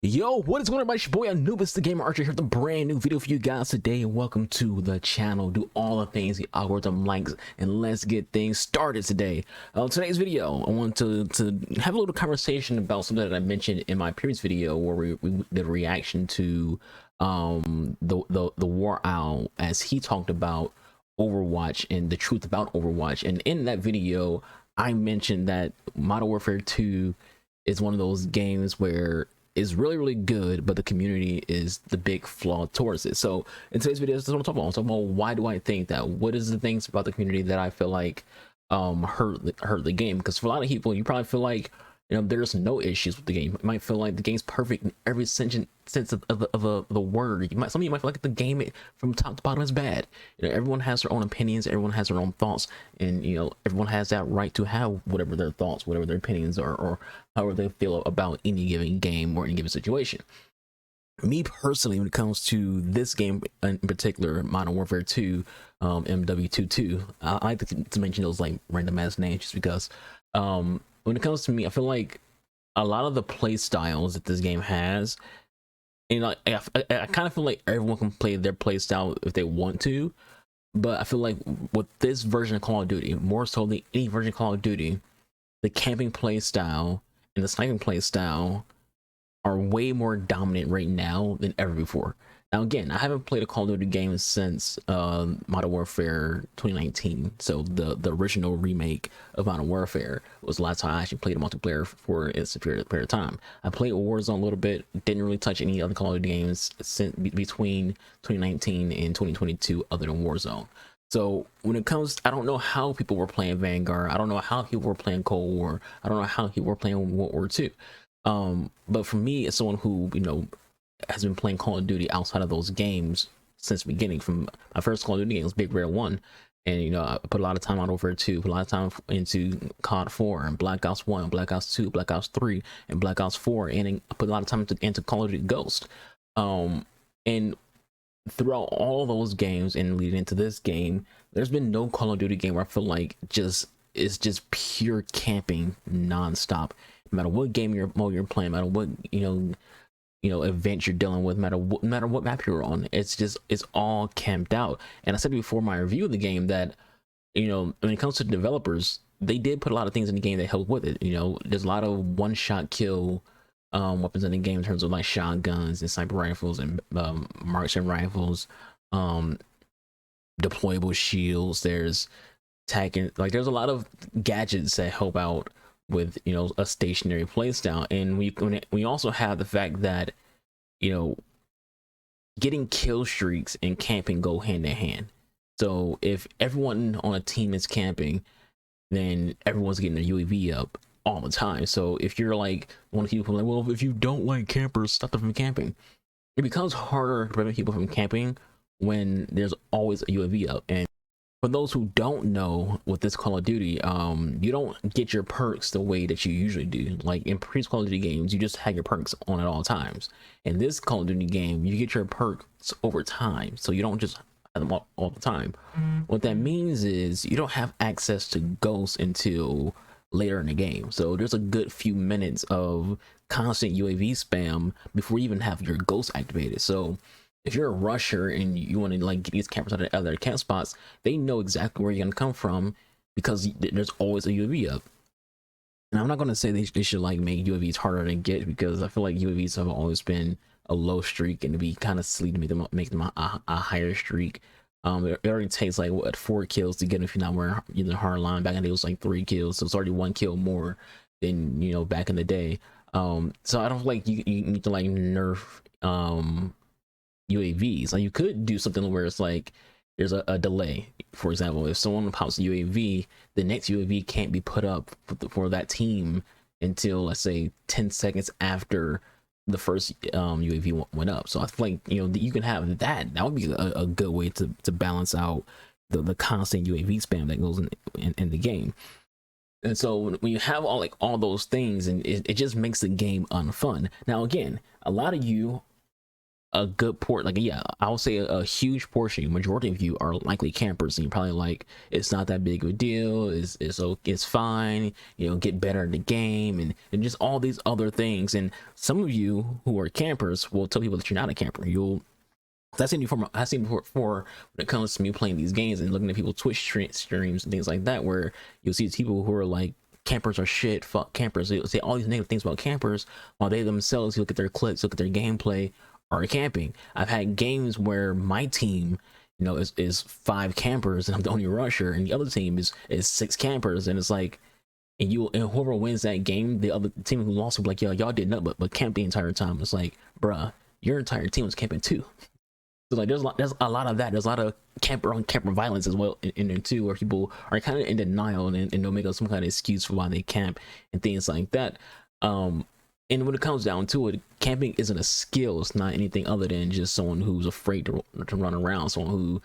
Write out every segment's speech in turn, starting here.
Yo, what is going on, everybody? It's your boy Anubis, the Gamer Archer, here with a brand new video for you guys today. And welcome to the channel. Do all the things the algorithm likes, and let's get things started today. Today's video, I want to have a little conversation about something that I mentioned in my previous video, where we did a reaction to the War Owl, as he talked about Overwatch and the truth about Overwatch. And in that video, I mentioned that Modern Warfare 2 is one of those games where is really good, but the community is the big flaw towards it. So in today's video, this is what I'm talking about. I'm talking about why do I think that? What is the things about the community that I feel like hurt the game? Because for a lot of people, you probably feel like, you know, there's no issues with the game. You might feel like the game's perfect in every sense of the word. Some of you might feel like the game from top to bottom is bad. You know, everyone has their own opinions, everyone has their own thoughts, and you know, everyone has that right to have whatever their thoughts, whatever their opinions are, or however they feel about any given game or any given situation. Me personally, when it comes to this game in particular, Modern Warfare 2, MW22, I like to mention those like random ass names just because when it comes to me, I feel like a lot of the play styles that this game has, you know, I kind of feel like everyone can play their play style if they want to, but I feel like with this version of Call of Duty, more so than any version of Call of Duty, the camping play style and the sniping play style are way more dominant right now than ever before. Now, again, I haven't played a Call of Duty game since Modern Warfare 2019. So the original remake of Modern Warfare was the last time I actually played a multiplayer for its period of time. I played Warzone a little bit, didn't really touch any other Call of Duty games since between 2019 and 2022 other than Warzone. So when it comes, I don't know how people were playing Vanguard. I don't know how people were playing Cold War. I don't know how people were playing World War II. But for me, as someone who, you know, has been playing Call of Duty outside of those games since the beginning, from my first Call of Duty game was Big Red 1, and you know, I put a lot of time on over 2, put a lot of time into COD 4 and Black Ops 1, Black Ops 2, Black Ops 3, and Black Ops 4, and I put a lot of time into Call of Duty Ghost. And throughout all those games and leading into this game, there's been no Call of Duty game where I feel like it's just pure camping nonstop. No matter what game mode you're playing, no matter what event you're dealing with, no matter what map you're on, it's all camped out. And I said before my review of the game that, you know, when it comes to developers, they did put a lot of things in the game that help with it. You know, there's a lot of one-shot kill weapons in the game in terms of like shotguns and sniper rifles and marksman rifles, deployable shields. There's tagging, like there's a lot of gadgets that help out with, you know, a stationary playstyle. And we also have the fact that, you know, getting kill streaks and camping go hand in hand. So if everyone on a team is camping, then everyone's getting their UAV up all the time. So if you're like one of the people like, well, if you don't like campers, stop them from camping, it becomes harder to prevent people from camping when there's always a UAV up. And for those who don't know, with this Call of Duty, you don't get your perks the way that you usually do. Like in previous Call of Duty games, you just have your perks on at all times. In this Call of Duty game, you get your perks over time, so you don't just have them all the time. What that means is you don't have access to ghosts until later in the game. So there's a good few minutes of constant UAV spam before you even have your ghost activated. So if you're a rusher and you want to like get these campers out of other camp spots, they know exactly where you're gonna come from because there's always a UAV up. And I'm not gonna say they should like make UAVs harder to get, because I feel like UAVs have always been a low streak, and it'd be kind of silly to make them a higher streak. It already takes like what 4 kills to get them if you're not wearing either hardline. Back in the day it was like 3 kills, so it's already 1 kill more than, you know, back in the day. So I don't feel like you need to like nerf UAVs. Like you could do something where it's like there's a delay. For example, if someone pops a UAV, the next UAV can't be put up for that team until, let's say, 10 seconds after the first UAV went up. So I feel like, you know, you can have that. That would be a good way to balance out the constant UAV spam that goes in the game. And so when you have all those things, and it just makes the game unfun. Now again, a lot of you a good port, like, yeah, I would say a huge portion, majority of you are likely campers, and you're probably like, it's not that big of a deal, it's fine, you know, get better in the game, and just all these other things. And some of you who are campers will tell people that you're not a camper. I've seen before when it comes to me playing these games and looking at people Twitch streams and things like that, where you'll see people who are like, campers are shit, fuck campers. They'll say all these negative things about campers, while they themselves, you look at their clips, look at their gameplay, are camping. I've had games where my team, you know, is 5 campers and I'm the only rusher, and the other team is 6 campers, and it's like, and whoever wins that game, the other team who lost will be like, yo, y'all did nothing but camp the entire time. It's like, bruh, your entire team was camping too. So like, there's a lot of that. There's a lot of camper on camper violence as well in there too, where people are kind of in denial, and they'll make up some kind of excuse for why they camp and things like that. And when it comes down to it, camping isn't a skill. It's not anything other than just someone who's afraid to run around, someone who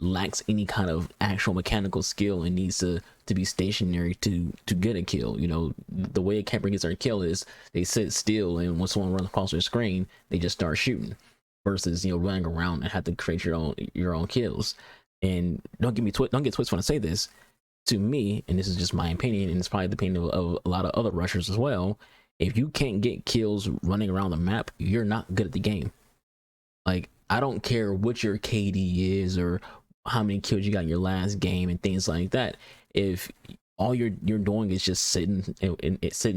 lacks any kind of actual mechanical skill and needs to be stationary to get a kill. You know, the way a camper gets their kill is they sit still, and when someone runs across their screen, they just start shooting, versus, you know, running around and have to create your own kills. And don't get twisted when I say this. To me, and this is just my opinion, and it's probably the opinion of a lot of other rushers as well, if you can't get kills running around the map, you're not good at the game. Like, I don't care what your KD is or how many kills you got in your last game and things like that. If all you're doing is just sitting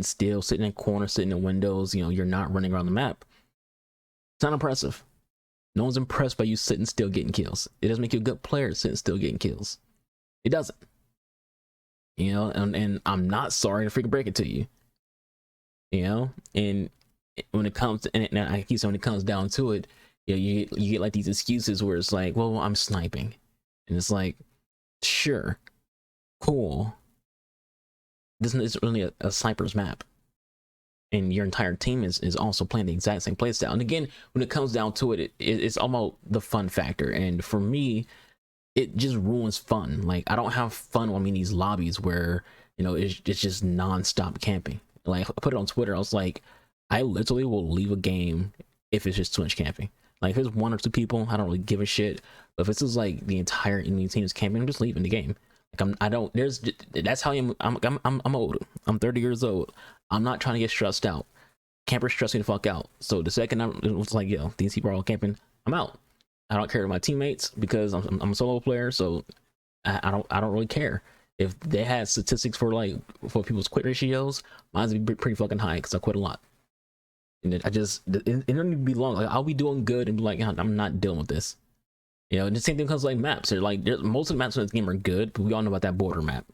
still, sitting in corners, sitting in windows, you know, you're not running around the map, it's not impressive. No one's impressed by you sitting still getting kills. It doesn't make you a good player sitting still getting kills. It doesn't. You know, and I'm not sorry to freaking break it to you. You know, and when it comes to, and I keep saying, when it comes down to it, you know, you get like these excuses where it's like, well, I'm sniping, and it's like, sure, cool. This isn't really a sniper's map, and your entire team is also playing the exact same playstyle. And again, when it comes down to it, it's almost the fun factor, and for me, it just ruins fun. Like, I don't have fun when I'm in these lobbies where, you know, it's just non-stop camping. Like, I put it on Twitter, I was like, I literally will leave a game if it's just too much camping. Like, if it's 1 or 2 people, I don't really give a shit. But if it's just like the entire enemy team is camping, I'm just leaving the game. Like, that's how I'm old. I'm 30 years old. I'm not trying to get stressed out. Campers stress me the fuck out. So the second it was like, yo, these people are all camping, I'm out. I don't care about my teammates because I'm a solo player, so I don't really care. If they had statistics for people's quit ratios, mine's would be pretty fucking high because I quit a lot. And it don't need to be long. Like, I'll be doing good and be like, I'm not dealing with this. You know, and the same thing comes like maps. They're like, most of the maps in this game are good, but we all know about that border map.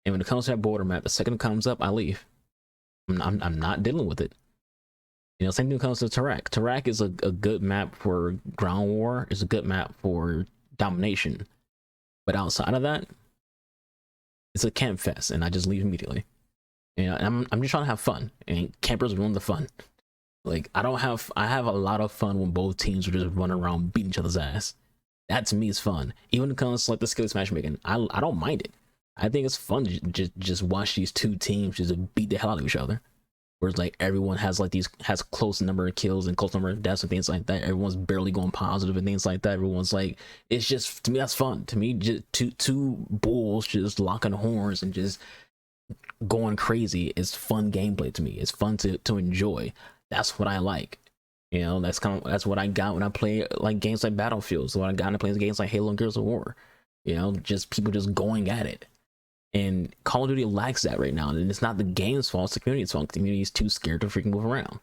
And when it comes to that border map, the second it comes up, I leave. I'm not dealing with it. You know, same thing comes to Tarak. Tarak is a good map for ground war. It's a good map for domination. But outside of that, it's a camp fest, and I just leave immediately. You know, and I'm just trying to have fun, and campers ruin the fun. Like, I have a lot of fun when both teams are just running around beating each other's ass. That to me is fun. Even when it comes to like the skills matchmaking, I don't mind it. I think it's fun to just watch these 2 teams just beat the hell out of each other. Whereas like everyone has close number of kills and close number of deaths and things like that. Everyone's barely going positive and things like that. Everyone's like, it's just, to me, that's fun. To me, just two bulls just locking horns and just going crazy is fun gameplay to me. It's fun to enjoy. That's what I like. You know, that's what I got when I play like games like Battlefield. So what I got when I play games like Halo and Gears of War. You know, just people just going at it. And Call of Duty lacks that right now, and it's not the game's fault, it's the community's fault. The community is too scared to freaking move around.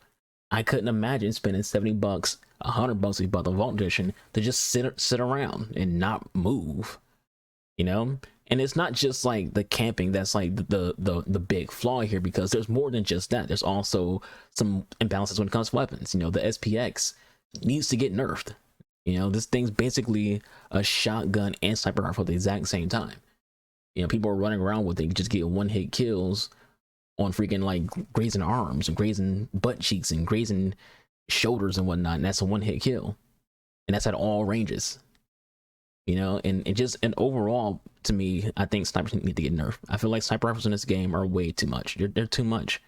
I couldn't imagine spending $70, $100 if you bought the Vault Edition to just sit around and not move, you know. And it's not just like the camping that's like the big flaw here, because there's more than just that. There's also some imbalances when it comes to weapons. You know, the SPX needs to get nerfed. You know, this thing's basically a shotgun and sniper rifle at the exact same time. You know, people are running around with it, just get 1-hit kills on freaking like grazing arms and grazing butt cheeks and grazing shoulders and whatnot, and that's a 1-hit kill, and that's at all ranges. You know, and overall, to me, I think snipers need to get nerfed. I feel like sniper rifles in this game are way too much. They're too much.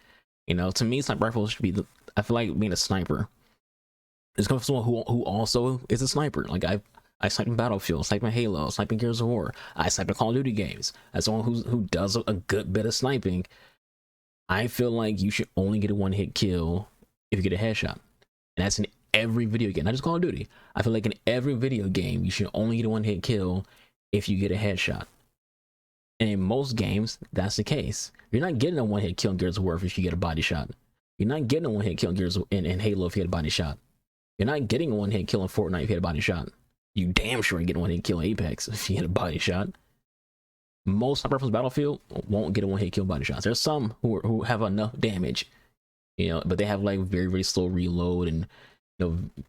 You know, to me, sniper rifles should be I feel like being a sniper It's coming from someone who also is a sniper. Like I snipe in Battlefield, snipe in Halo, snipe in Gears of War. I snipe in Call of Duty games. As someone who does a good bit of sniping, I feel like you should only get a one-hit kill if you get a headshot. And that's in every video game, not just Call of Duty. I feel like in every video game, you should only get a one-hit kill if you get a headshot. And in most games, that's the case. You're not getting a one-hit kill in Gears of War if you get a body shot. You're not getting a one-hit kill in Halo if you get a body shot. You're not getting a one-hit kill in Fortnite if you get a body shot. You damn sure ain't getting a one-hit kill in Apex if you get a body shot. Most sniper rifles Battlefield won't get a one-hit kill body shots. There's some who have enough damage, but they have like very, very slow reload, and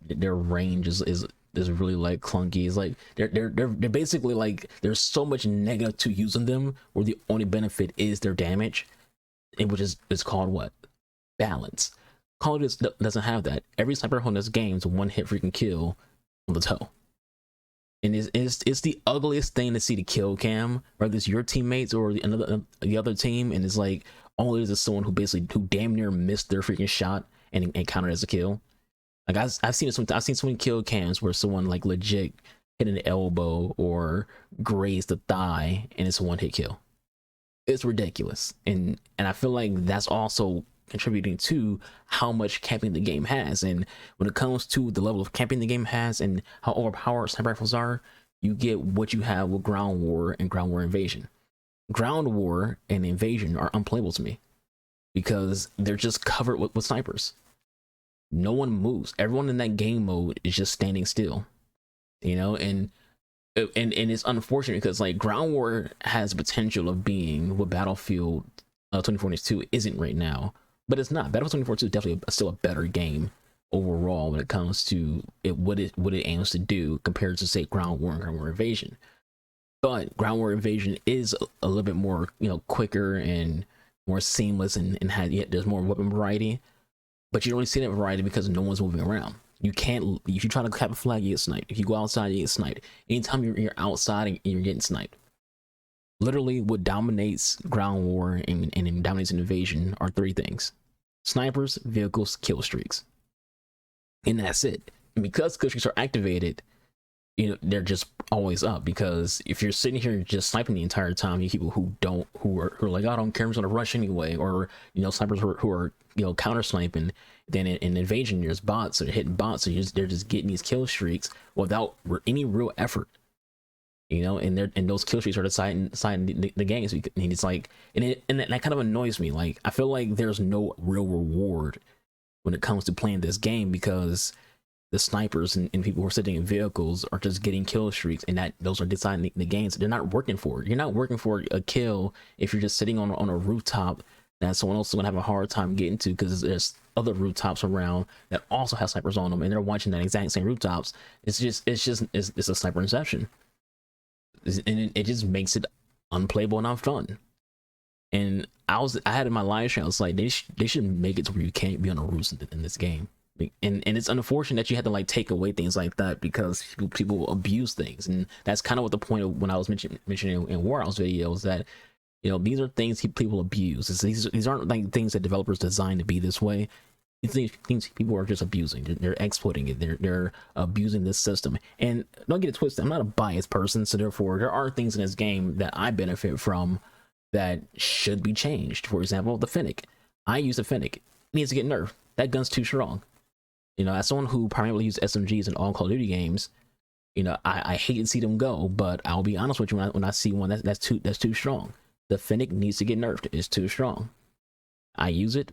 their range is really like clunky. It's like they're basically like, there's so much negative to using them where the only benefit is their damage, and which is called what? Balance. Call of Duty doesn't have that. Every sniper rifle in this game is one hit freaking kill on the toe. And it's the ugliest thing to see the kill cam, whether it's your teammates or the other team, and it's like all it is someone who damn near missed their freaking shot and counted as a kill. Like I've seen so many kill cams where someone like legit hit an elbow or grazed the thigh and it's a one hit kill. It's ridiculous, and I feel like that's also contributing to how much camping the game has. And when it comes to the level of camping the game has and how overpowered sniper rifles are, you get what you have with ground war and ground war invasion. Ground war and invasion are unplayable to me because they're just covered with snipers. No one moves. Everyone in that game mode is just standing still, and it's unfortunate because like ground war has potential of being what Battlefield 2042 isn't right now. But it's not. Battlefield 2042 is definitely still a better game overall when it comes to what it aims to do compared to, say, ground war and ground war invasion. But ground war invasion is a little bit more, quicker and more seamless, and there's more weapon variety. But you don't really see that variety because no one's moving around. You can't. If you try to cap a flag, you get sniped. If you go outside, you get sniped. Anytime you're outside and you're getting sniped. Literally, what dominates ground war and dominates an invasion are three things: snipers, vehicles, kill streaks. And that's it. And because kill streaks are activated, they're just always up. Because if you're sitting here just sniping the entire time, you people who are like, I don't care, I'm just gonna rush anyway, or snipers who are counter sniping. Then in invasion, there's bots that are hitting bots, so they're just getting these kill streaks without any real effort. And those kill streaks are deciding the games. And it's like, and that kind of annoys me. Like, I feel like there's no real reward when it comes to playing this game because the snipers and people who are sitting in vehicles are just getting kill streaks, and those are deciding the games. They're not working for it. You're not working for a kill if you're just sitting on a rooftop that someone else is gonna have a hard time getting to because there's other rooftops around that also have snipers on them, and they're watching that exact same rooftops. It's a sniper inception. And it just makes it unplayable and unfun. And I had in my live stream, I was like, they should make it to where you can't be on a roof in this game. And it's unfortunate that you had to like take away things like that because people abuse things. And that's kind of what the point of when I was mentioning in Warhouse videos, that these are things people abuse. These aren't like things that developers designed to be this way. These things people are just abusing. They're exploiting it. They're abusing this system. And don't get it twisted, I'm not a biased person, so therefore there are things in this game that I benefit from that should be changed. For example, the Fennec. I use the Fennec. It needs to get nerfed. That gun's too strong. As someone who primarily uses SMGs in all Call of Duty games, I hate to see them go, but I'll be honest with you, when I see one that's too strong. The Fennec needs to get nerfed. It's too strong. I use it,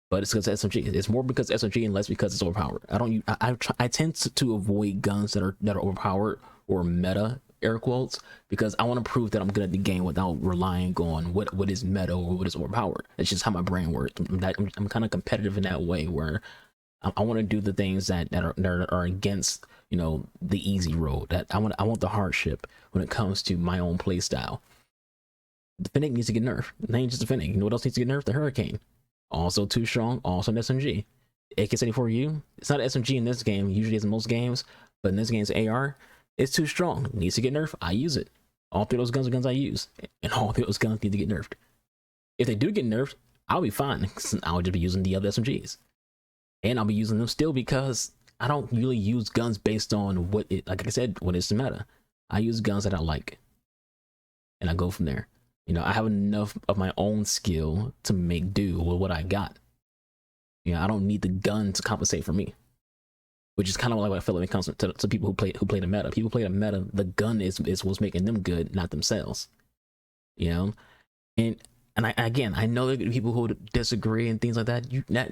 but it's because SMG. It's more because SMG and less because it's overpowered. I tend to avoid guns that are overpowered or meta, air quotes, because I want to prove that I'm good at the game without relying on what is meta or what is overpowered. It's just how my brain works. I'm kind of competitive in that way, where I want to do the things that are against the easy road. That I want the hardship when it comes to my own play style. The Fennec needs to get nerfed. It ain't just the Fennec. You know what else needs to get nerfed? The Hurricane. Also too strong. Also an SMG. AK-74U. It's not an SMG in this game. Usually it's in most games, but in this game it's AR. It's too strong. It needs to get nerfed. I use it. All three of those guns are guns I use, and all three of those guns need to get nerfed. If they do get nerfed, I'll be fine. I'll just be using the other SMGs, and I'll be using them still because I don't really use guns based on what it, like I said, what is the meta. I use guns that I like, and I go from there. You know, I have enough of my own skill to make do with what I got. You know, I don't need the gun to compensate for me, which is kind of like what I feel like when it comes to people who play the meta. People play the meta. The gun is what's making them good, not themselves. You know, and I know there are people who disagree and things like that.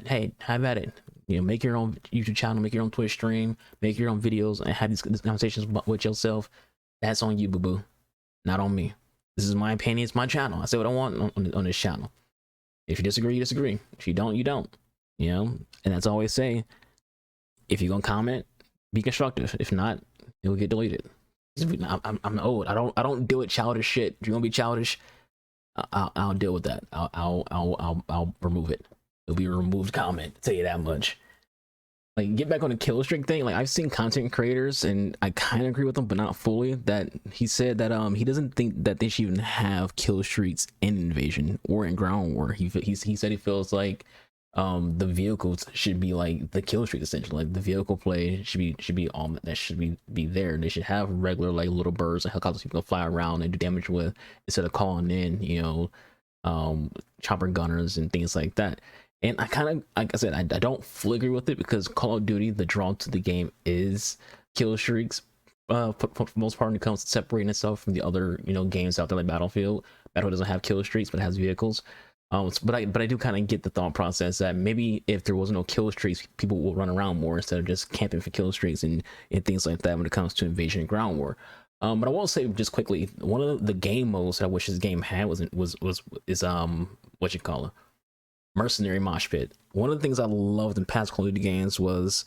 Hey, have at it. You know, make your own YouTube channel, make your own Twitch stream, make your own videos, and have these conversations with yourself. That's on you, boo boo, not on me. This is my opinion. It's my channel. I say what I want on this channel. If you disagree, you disagree. If you don't, you don't. You know, and that's all I always say. If you're gonna comment, be constructive. If not, it'll get deleted. I'm old. I don't deal with childish shit. If you're gonna be childish, I'll deal with that. I'll remove it. It'll be a removed comment. I'll tell you that much. Like, get back on the kill streak thing. Like, I've seen content creators, and I kind of agree with them, but not fully. That he said that he doesn't think that they should even have kill streaks in Invasion or in Ground War. He said he feels like the vehicles should be like the kill streak, essentially. Like, the vehicle play should be that should be there. They should have regular, like, little birds and helicopters people can fly around and do damage with, instead of calling in, you know, chopper gunners and things like that. And I kind of, like I said, I don't fully agree with it, because Call of Duty, the draw to the game is kill streaks, for the most part, when it comes to separating itself from the other, you know, games out there like Battlefield. Battlefield doesn't have kill streaks, but it has vehicles. But I do kind of get the thought process that maybe if there was no kill streaks, people will run around more instead of just camping for kill streaks and things like that when it comes to Invasion and Ground War. But I will say just quickly, one of the game modes that I wish this game had is what you call it, Mercenary Mosh Pit. One of the things I loved in past Call of Duty games was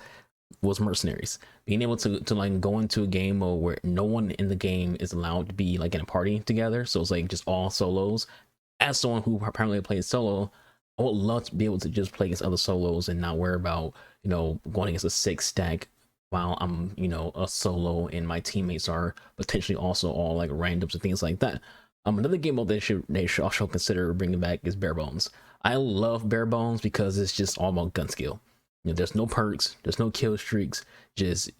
mercenaries, being able to like go into a game mode where no one in the game is allowed to be like in a party together, so it's like just all solos. As someone who primarily plays solo, I would love to be able to just play against other solos and not worry about, you know, going against a 6 stack while I'm, you know, a solo and my teammates are potentially also all like randoms and things like that. Another game mode they should also consider bringing back is Bare Bones. I love Bare Bones because it's just all about gun skill. You know, there's no perks, there's no kill streaks. Just,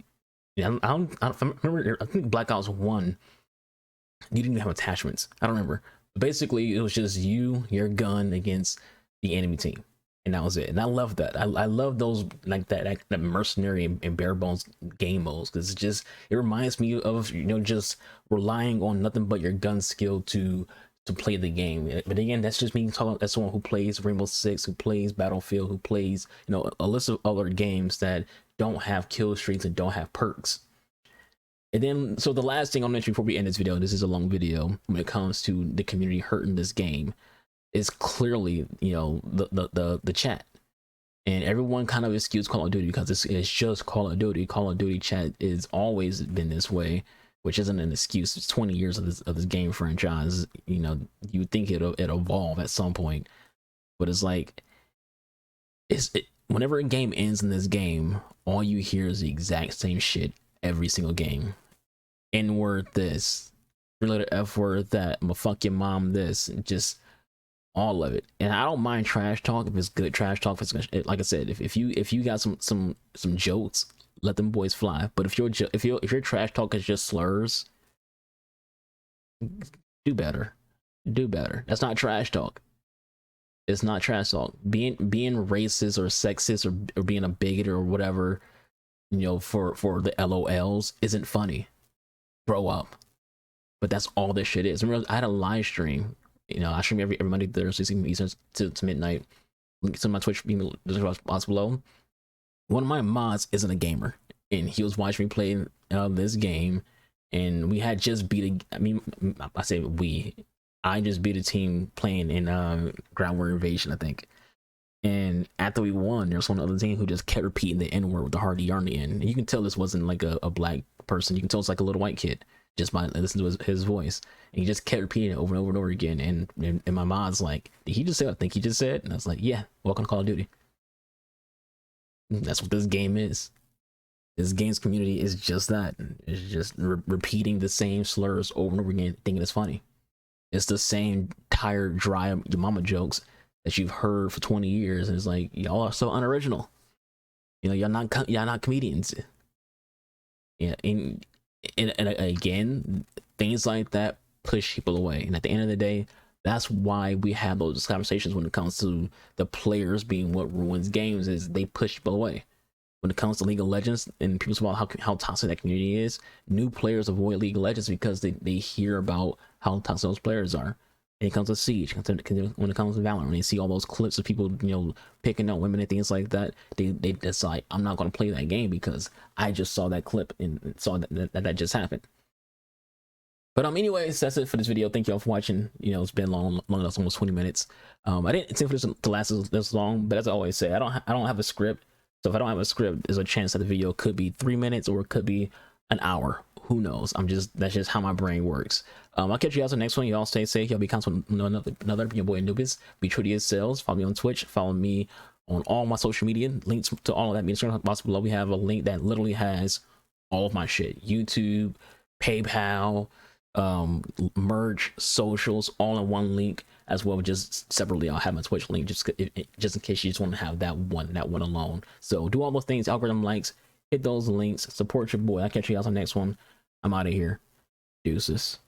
you know, I remember, I think Black Ops 1, you didn't even have attachments. I don't remember. Basically, it was just you, your gun against the enemy team, and that was it. And I love that. I love those, like that mercenary and bare bones game modes, because it reminds me of, you know, just relying on nothing but your gun skill to play the game. But again, that's just me talking as someone who plays Rainbow Six, who plays Battlefield, who plays, you know, a list of other games that don't have kill streaks and don't have perks. And then, so the last thing I'll mention before we end this video, this is a long video, when it comes to the community hurting this game, is clearly, you know, the chat. And everyone kind of excuse Call of Duty because it's just Call of Duty. Call of Duty chat is always been this way, which isn't an excuse. It's 20 years of this game franchise. You know, you would think it'll evolve at some point, but it's like, whenever a game ends in this game, all you hear is the exact same shit every single game. N-word this, related F-word that, I'ma fuck your mom this, just all of it. And I don't mind trash talk if it's good trash talk. If it's, like I said, if you got some jokes, let them boys fly. But if your trash talk is just slurs, do better. Do better. That's not trash talk. It's not trash talk. Being racist or sexist or being a bigot or whatever, you know, for the LOLs isn't funny. Grow up. But that's all this shit is. Remember, I had a live stream. You know, I stream every Monday, Thursday, Eastern to midnight. Link to my Twitch being below. One of my mods isn't a gamer, and he was watching me play this game, and we had just beat I just beat a team playing in Ground War Invasion, I think. And after we won, there was one other team who just kept repeating the N-word with the hard E on the end. And you can tell this wasn't like a black person. You can tell it's like a little white kid just by listening to his voice. And he just kept repeating it over and over and over again. And my mod's like, did he just say what I think he just said? And I was like, yeah, welcome to Call of Duty. That's what this game is. This game's community is just that. It's just repeating the same slurs over and over again, thinking it's funny. It's the same tired, dry your mama jokes that you've heard for 20 years, and it's like, y'all are so unoriginal. You know, y'all not comedians. Yeah, and again, things like that push people away. And at the end of the day, that's why we have those conversations when it comes to the players being what ruins games. Is they push people away. When it comes to League of Legends and people talk about how toxic that community is, new players avoid League of Legends because they hear about how toxic those players are. When it comes to Siege, when it comes to Valorant, when they see all those clips of people, you know, picking up women and things like that, they decide, I'm not going to play that game because I just saw that clip and saw that just happened. But anyways, that's it for this video. Thank you all for watching. You know, it's been long enough, almost 20 minutes. I didn't intend for this to last this long, but as I always say, I don't have a script. So if I don't have a script, there's a chance that the video could be 3 minutes or it could be an hour. Who knows? That's just how my brain works. I'll catch you guys on the next one. Y'all stay safe. Y'all be constant another your boy Anubis. Be true to yourselves. Follow me on Twitch. Follow me on all my social media. Links to all of that in the box below. We have a link that literally has all of my shit. YouTube, PayPal, merch, socials, all in one link, as well. Just separately, I'll have my Twitch link just in case you just want to have that one alone. So do all those things, algorithm likes, hit those links, support your boy. I'll catch you guys on the next one. I'm out of here. Deuces.